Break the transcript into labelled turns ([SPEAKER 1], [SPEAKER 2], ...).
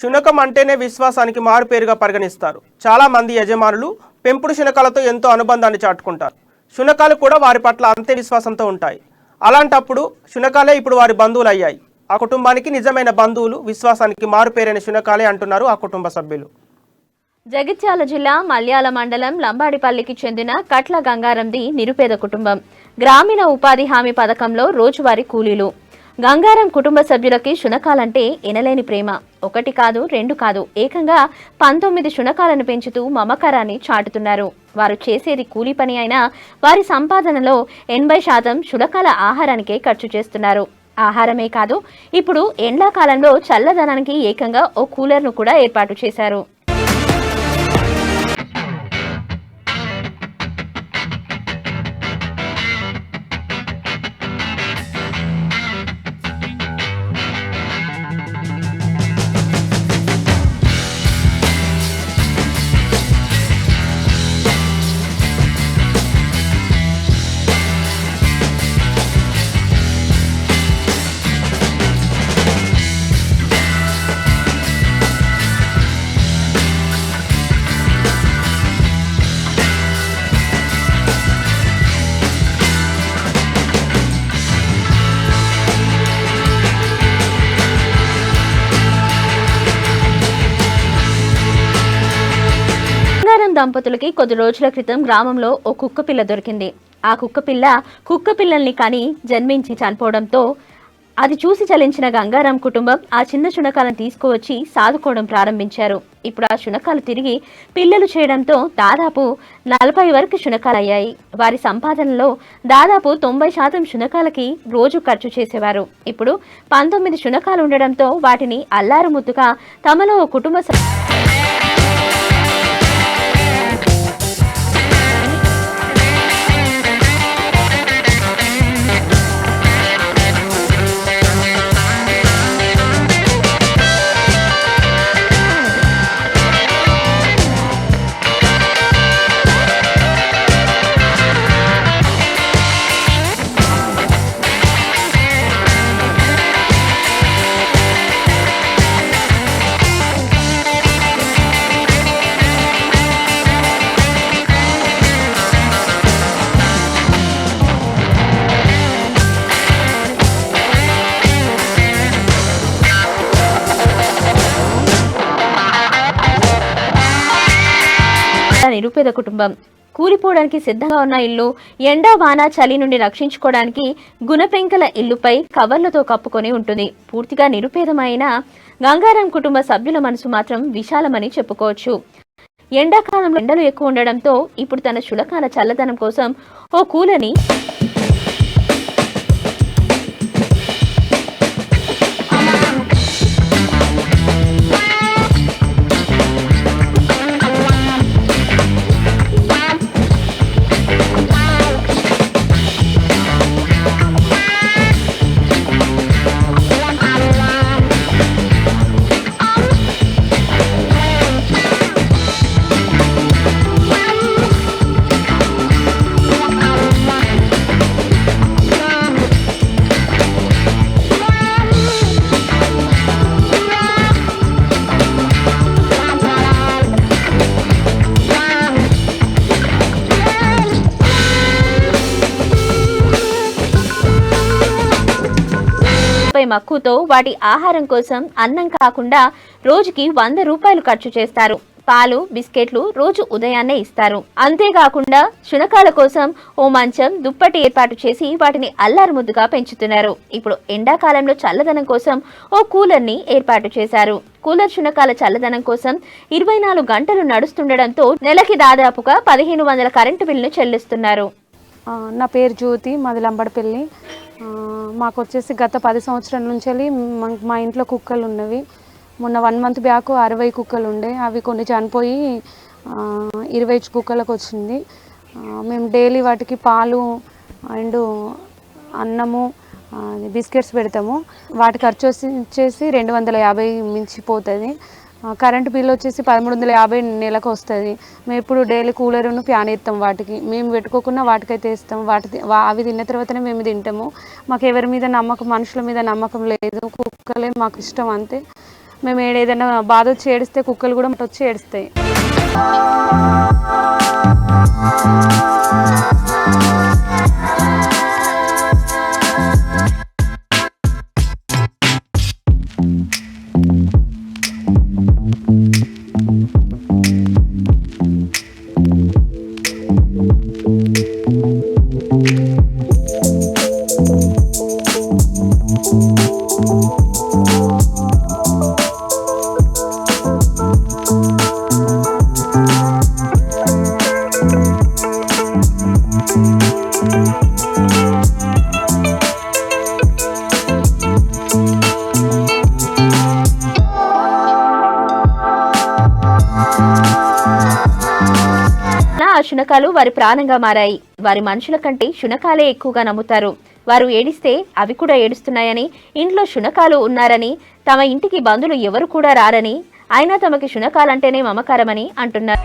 [SPEAKER 1] శునకం అంటేనే విశ్వాసానికి మారుపేరుగా పరిగణిస్తారు. చాలా మంది యజమానులు పెంపుడు శునకాలతో ఎంతో అనుబంధాన్ని చాటుకుంటారు. శునకాలు కూడా వారి పట్ల అంతే విశ్వాసంతో ఉంటాయి. అలాంటప్పుడు శునకాలే ఇప్పుడు వారి బంధువులు అయ్యాయి. ఆ కుటుంబానికి నిజమైన బంధువులు విశ్వాసానికి మారుపేరైన శునకాలే అంటున్నారు ఆ కుటుంబ సభ్యులు.
[SPEAKER 2] జగిత్యాల జిల్లా మల్యాల మండలం లంబాడిపల్లికి చెందిన కట్ల గంగారంది నిరుపేద కుటుంబం. గ్రామీణ ఉపాధి హామీ పథకంలో రోజువారీ కూలీలు. గంగారం కుటుంబ సభ్యులకి శునకాలంటే ఎనలేని ప్రేమ. ఒకటి కాదు, రెండు కాదు, ఏకంగా 19 శునకాలను పెంచుతూ మమకారాన్ని చాటుతున్నారు. వారు చేసేది కూలీ పని అయినా వారి సంపాదనలో 80% శునకాల ఆహారానికే ఖర్చు చేస్తున్నారు. ఆహారమే కాదు, ఇప్పుడు ఎండాకాలంలో చల్లదనానికి ఏకంగా ఓ కూలర్ను కూడా ఏర్పాటు చేశారు. దంపతులకి కొద్ది రోజుల క్రితం గ్రామంలో ఓ కుక్క పిల్ల దొరికింది. ఆ కుక్క పిల్లల్ని కని జన్మించి చనిపోవడంతో అది చూసి చలించిన గంగారాం కుటుంబం ఆ చిన్న శునకాలను తీసుకువచ్చి సాదుకోవడం ప్రారంభించారు. ఇప్పుడు ఆ శునకాలు తిరిగి పిల్లలు చేయడంతో దాదాపు 40 వరకు శునకాలయ్యాయి. వారి సంపాదనలో దాదాపు 90% శునకాలకి రోజు ఖర్చు చేసేవారు. ఇప్పుడు 19 శునకాలు ఉండడంతో వాటిని అల్లారు ముద్దుగా తమలో ఓ కుటుంబ నిరుపేద కుటుంబం. కూలిపోవడానికి సిద్ధంగా ఉన్న ఇల్లు ఎండా వాన చలి నుండి రక్షించుకోవడానికి గుణపెంకల ఇల్లుపై కవర్లతో కప్పుకొని ఉంటుంది. పూర్తిగా నిరుపేదమైన గంగారాం కుటుంబ సభ్యుల మనసు మాత్రం విశాలమని చెప్పుకోవచ్చు. ఎండాకాలంలో ఎండలు ఎక్కువ ఉండడంతో ఇప్పుడు తన శునకాల చల్లదనం కోసం ఓ కూలని మక్కువతో వాటి ఆహారం కోసం అన్నం కాకుండా రోజుకి 100 రూపాయలు ఖర్చు చేస్తారు. పాలు, బిస్కెట్లు రోజు ఉదయాన్నే ఇస్తారు. అంతేకాకుండా శునకాల కోసం ఓ మంచం, దుప్పటి ఏర్పాటు చేసి వాటిని అల్లారు ముద్దుగా పెంచుతున్నారు. ఇప్పుడు ఎండాకాలంలో చల్లదనం కోసం ఓ కూలర్ని ఏర్పాటు చేశారు. కూలర్ శునకాల చల్లదనం కోసం 24 గంటలు నడుస్తుండడంతో నెలకి దాదాపుగా 1500 కరెంటు బిల్లును చెల్లిస్తున్నారు.
[SPEAKER 3] నా పేరు జ్యోతి, మాది లంబడిపల్లి. మాకు వచ్చేసి గత 10 సంవత్సరాల నుంచి మా ఇంట్లో కుక్కలు ఉన్నవి. మొన్న 1 మంత్ బ్యాక్ 60 కుక్కలు ఉండే, అవి కొన్ని చనిపోయి 20 కుక్కలకు వచ్చింది. మేము డైలీ వాటికి పాలు అండ్ అన్నము, బిస్కెట్స్ పెడతాము. వాటి ఖర్చు వచ్చేసి 250 మించిపోతుంది. కరెంటు బిల్ వచ్చేసి 1350 నెలకు వస్తుంది. మేము ఇప్పుడు డైలీ కూలర్ను ఫ్యాన్ ఇస్తాం వాటికి. మేము పెట్టుకోకుండా వాటికైతే ఇస్తాం. అవి తిన్న తర్వాతనే మేము తింటాము. మాకు ఎవరి మీద నమ్మకం, మనుషుల మీద నమ్మకం లేదు. కుక్కలే మాకు ఇష్టం అంతే. మేము ఏదైనా బాధ వచ్చి ఏడిస్తే కుక్కలు కూడా వచ్చి ఏడుస్తాయి.
[SPEAKER 2] ఆ శునకాలు వారి ప్రాణంగా మారాయి. వారి మనుషుల కంటే శునకాలే ఎక్కువగా నమ్ముతారు. వారు ఏడిస్తే అవి కూడా ఏడుస్తున్నాయని, ఇంట్లో శునకాలు ఉన్నారని, తమ ఇంటికి బంధువులు ఎవరు కూడా రారని, అయినా తమకి శునకాలంటేనే మమకారమని అంటున్నారు.